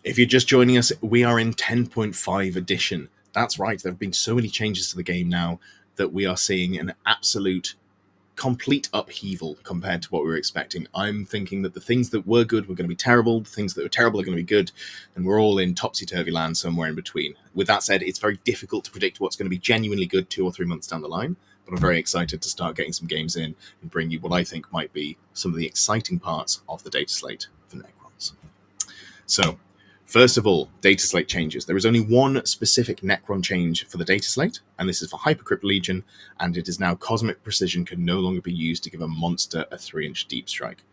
If you're just joining us, we are in 10.5 edition. That's right, there have been so many changes to the game now that we are seeing an absolute complete upheaval compared to what we were expecting. I'm thinking that the things that were good were going to be terrible, the things that were terrible are going to be good, and we're all in topsy-turvy land somewhere in between. With that said, it's very difficult to predict what's going to be genuinely good 2 or 3 months down the line, but I'm very excited to start getting some games in and bring you what I think might be some of the exciting parts of the data slate for Necrons. So, first of all, data slate changes. There is only one specific Necron change for the data slate, and this is for Hypercrypt Legion, and it is now Cosmic Precision can no longer be used to give a monster a 3-inch deep strike.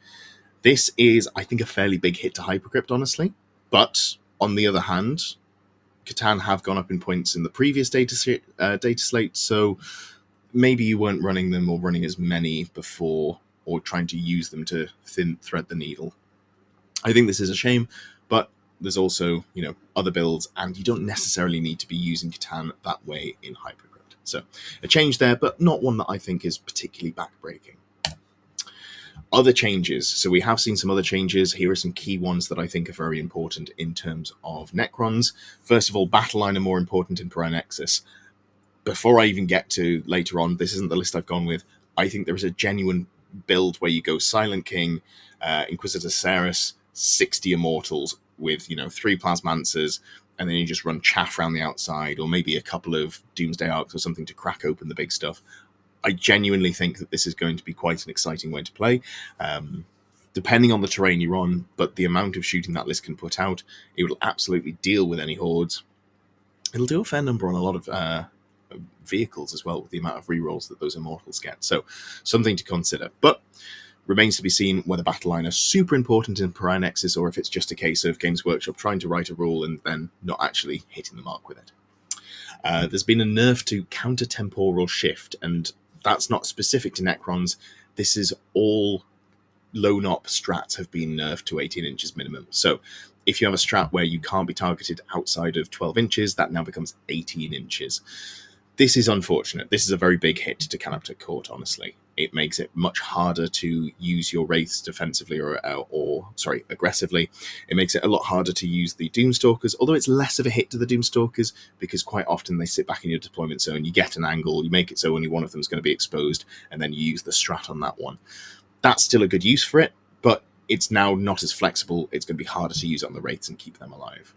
This is, I think, a fairly big hit to Hypercrypt, honestly, but on the other hand, Catan have gone up in points in the previous data slate, so maybe you weren't running them or running as many before, or trying to use them to thread the needle. I think this is a shame, but there's also, other builds, and you don't necessarily need to be using Catan that way in Hypercrypt. So, a change there, but not one that I think is particularly backbreaking. Other changes. So we have seen some other changes. Here are some key ones that I think are very important in terms of Necrons. First of all, Battle Line are more important in Pariah Nexus. Before I even get to later on, this isn't the list I've gone with, I think there is a genuine build where you go Silent King, Inquisitor Cerus, 60 Immortals, with 3 Plasmancers, and then you just run chaff around the outside, or maybe a couple of Doomsday Arcs or something to crack open the big stuff. I genuinely think that this is going to be quite an exciting way to play, depending on the terrain you're on, but the amount of shooting that list can put out, it will absolutely deal with any hordes. It'll do a fair number on a lot of vehicles as well, with the amount of rerolls that those Immortals get, so something to consider. But remains to be seen whether Battle Line are super important in Pariah Nexus, or if it's just a case of Games Workshop trying to write a rule and then not actually hitting the mark with it. There's been a nerf to Counter-Temporal Shift, and that's not specific to Necrons. This is all low-nop strats have been nerfed to 18 inches minimum. So if you have a strat where you can't be targeted outside of 12 inches, that now becomes 18 inches. This is unfortunate. This is a very big hit to Canoptek Court, honestly. It makes it much harder to use your Wraiths defensively or aggressively. It makes it a lot harder to use the Doomstalkers, although it's less of a hit to the Doomstalkers because quite often they sit back in your deployment zone. You get an angle, you make it so only one of them is going to be exposed, and then you use the strat on that one. That's still a good use for it, but it's now not as flexible. It's going to be harder to use on the Wraiths and keep them alive.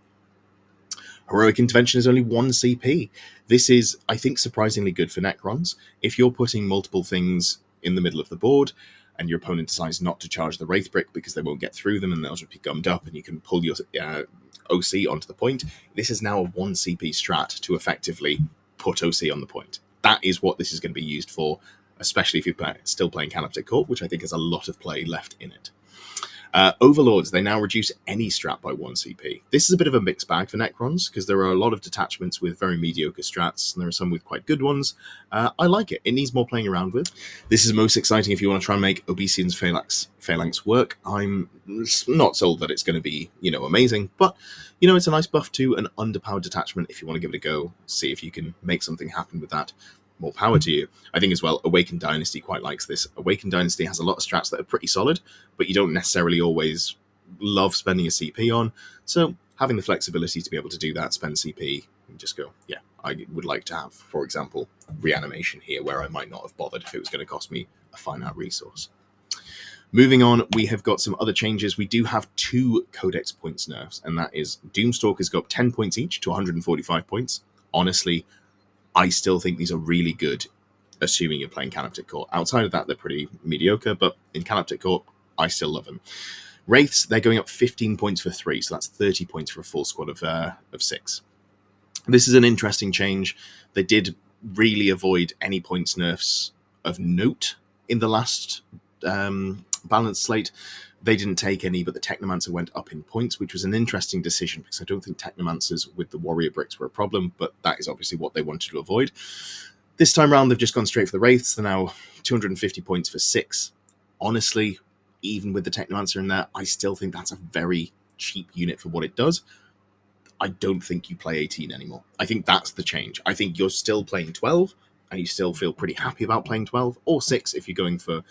Heroic Intervention is only 1 CP. This is, I think, surprisingly good for Necrons. If you're putting multiple things in the middle of the board, and your opponent decides not to charge the Wraith Brick because they won't get through them and they'll just be gummed up, and you can pull your OC onto the point, this is now a 1 CP strat to effectively put OC on the point. That is what this is going to be used for, especially if you're still playing Canoptek Court, which I think has a lot of play left in it. Overlords, they now reduce any strat by 1 CP. This is a bit of a mixed bag for Necrons, because there are a lot of detachments with very mediocre strats, and there are some with quite good ones. I like it. It needs more playing around with. This is most exciting if you want to try and make Obesian's Phalanx work. I'm not sold that it's going to be, amazing, but, it's a nice buff to an underpowered detachment if you want to give it a go, see if you can make something happen with that. More power to you. I think as well, Awakened Dynasty quite likes this. Awakened Dynasty has a lot of strats that are pretty solid, but you don't necessarily always love spending a CP on, so having the flexibility to be able to do that, spend CP, and just go, yeah, I would like to have, for example, Reanimation here, where I might not have bothered if it was going to cost me a finite resource. Moving on, we have got some other changes. We do have 2 Codex points nerfs, and that is Doomstalkers go up 10 points each to 145 points. Honestly, I still think these are really good, assuming you're playing Canoptek Court. Outside of that, they're pretty mediocre, but in Canoptek Court, I still love them. Wraiths, they're going up 15 points for 3, so that's 30 points for a full squad of 6. This is an interesting change. They did really avoid any points nerfs of note in the last balanced slate. They didn't take any, but the Technomancer went up in points, which was an interesting decision because I don't think Technomancers with the Warrior Bricks were a problem, but that is obviously what they wanted to avoid. This time around, they've just gone straight for the Wraiths. They're now 250 points for 6. Honestly, even with the Technomancer in there, I still think that's a very cheap unit for what it does. I don't think you play 18 anymore. I think that's the change. I think you're still playing 12, and you still feel pretty happy about playing 12, or 6 if you're going for,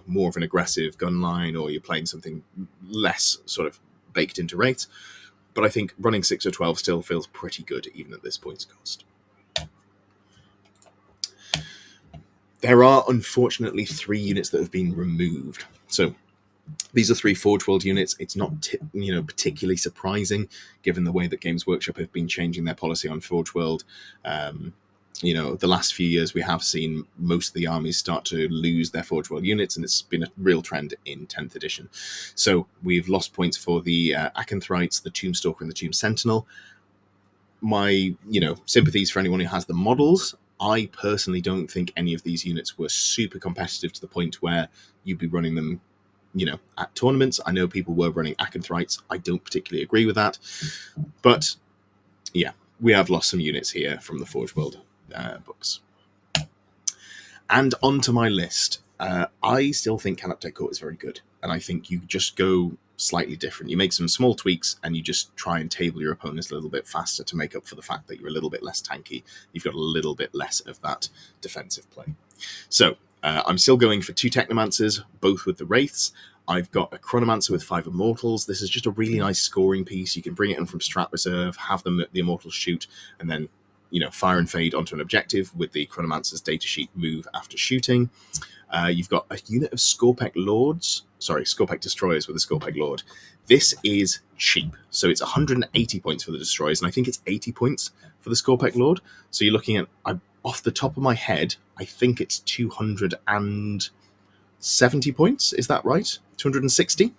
more of an aggressive gun line, or you're playing something less sort of baked into rates. but I think running 6 or 12 still feels pretty good, even at this points cost. There are, unfortunately, 3 units that have been removed. So these are 3 Forge World units. It's not particularly surprising, given the way that Games Workshop have been changing their policy on Forge World. The last few years we have seen most of the armies start to lose their Forge World units, and it's been a real trend in 10th edition. So we've lost points for the Acanthrites, the Tombstalker, and the Tomb Sentinel. My sympathies for anyone who has the models. I personally don't think any of these units were super competitive to the point where you'd be running them at tournaments. I know people were running Acanthrites. I don't particularly agree with that. But yeah, we have lost some units here from the Forge World books. And onto my list. I still think Canoptek Court is very good. And I think you just go slightly different. You make some small tweaks and you just try and table your opponents a little bit faster to make up for the fact that you're a little bit less tanky. You've got a little bit less of that defensive play. So I'm still going for 2 Technomancers, both with the Wraiths. I've got a Chronomancer with 5 Immortals. This is just a really nice scoring piece. You can bring it in from Strat Reserve, have them the Immortals shoot, and then fire and fade onto an objective with the Chronomancer's datasheet move after shooting. You've got a unit of Scorpek Destroyers with a Scorpek Lord. This is cheap. So it's 180 points for the Destroyers, and I think it's 80 points for the Scorpek Lord. So you're looking at, off the top of my head, I think it's 270 points. Is that right? 260?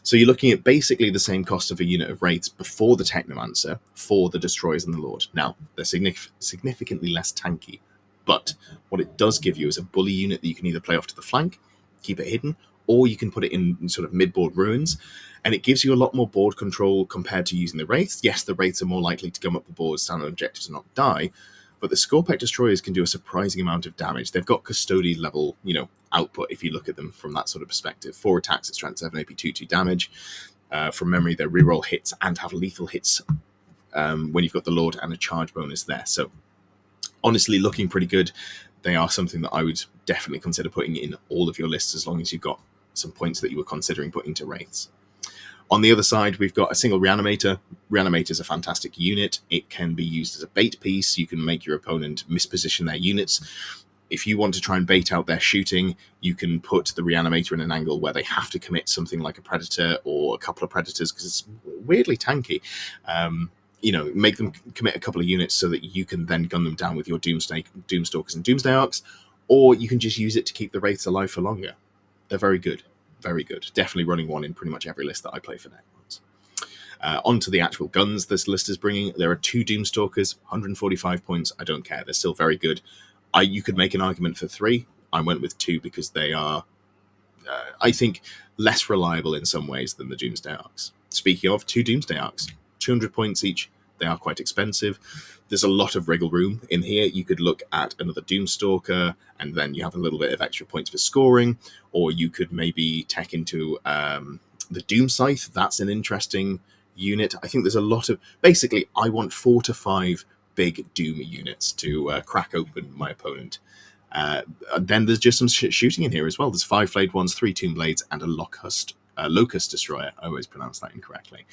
So you're looking at basically the same cost of a unit of Wraiths before the Technomancer for the Destroyers and the Lord. Now, they're significantly less tanky, but what it does give you is a bully unit that you can either play off to the flank, keep it hidden, or you can put it in sort of mid-board ruins, and it gives you a lot more board control compared to using the Wraiths. Yes, the Wraiths are more likely to come up the board, stand on objectives, and not die, but the Scorpek Destroyers can do a surprising amount of damage. They've got custodian level, output if you look at them from that sort of perspective. 4 attacks at strength 7, AP 2 damage. From memory, they reroll hits and have lethal hits when you've got the Lord and a charge bonus there. So honestly, looking pretty good. They are something that I would definitely consider putting in all of your lists as long as you've got some points that you were considering putting to Wraiths. On the other side, we've got a single Reanimator. Reanimator is a fantastic unit. It can be used as a bait piece. You can make your opponent misposition their units. If you want to try and bait out their shooting, you can put the Reanimator in an angle where they have to commit something like a Predator or a couple of Predators, because it's weirdly tanky. Make them commit a couple of units so that you can then gun them down with your Doomstalkers and Doomsday Arcs, or you can just use it to keep the Wraiths alive for longer. They're very good. Very good. Definitely running one in pretty much every list that I play for Necrons. Onto the actual guns this list is bringing. There are 2 Doomstalkers, 145 points. I don't care. They're still very good. You could make an argument for 3. I went with 2 because they are, I think, less reliable in some ways than the Doomsday Arcs. Speaking of, 2 Doomsday Arcs, 200 points each. They are quite expensive. There's a lot of wriggle room in here. You could look at another Doomstalker, and then you have a little bit of extra points for scoring, or you could maybe tech into the Doom Scythe. That's an interesting unit. I think there's a lot of... Basically, I want 4 to 5 big Doom units to crack open my opponent. Then there's just some shooting in here as well. There's 5 Flayed Ones, 3 Tomb Blades, and a Locust Destroyer. I always pronounce that incorrectly.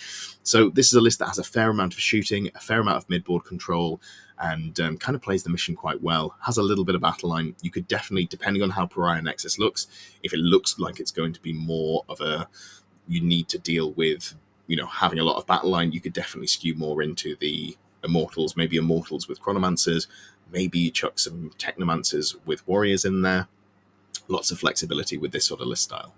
So this is a list that has a fair amount of shooting, a fair amount of mid-board control, and kind of plays the mission quite well. Has a little bit of battle line. You could definitely, depending on how Pariah Nexus looks, if it looks like it's going to be more of a, you need to deal with, having a lot of battle line, you could definitely skew more into the Immortals, maybe Immortals with Chronomancers, maybe chuck some Technomancers with Warriors in there. Lots of flexibility with this sort of list style.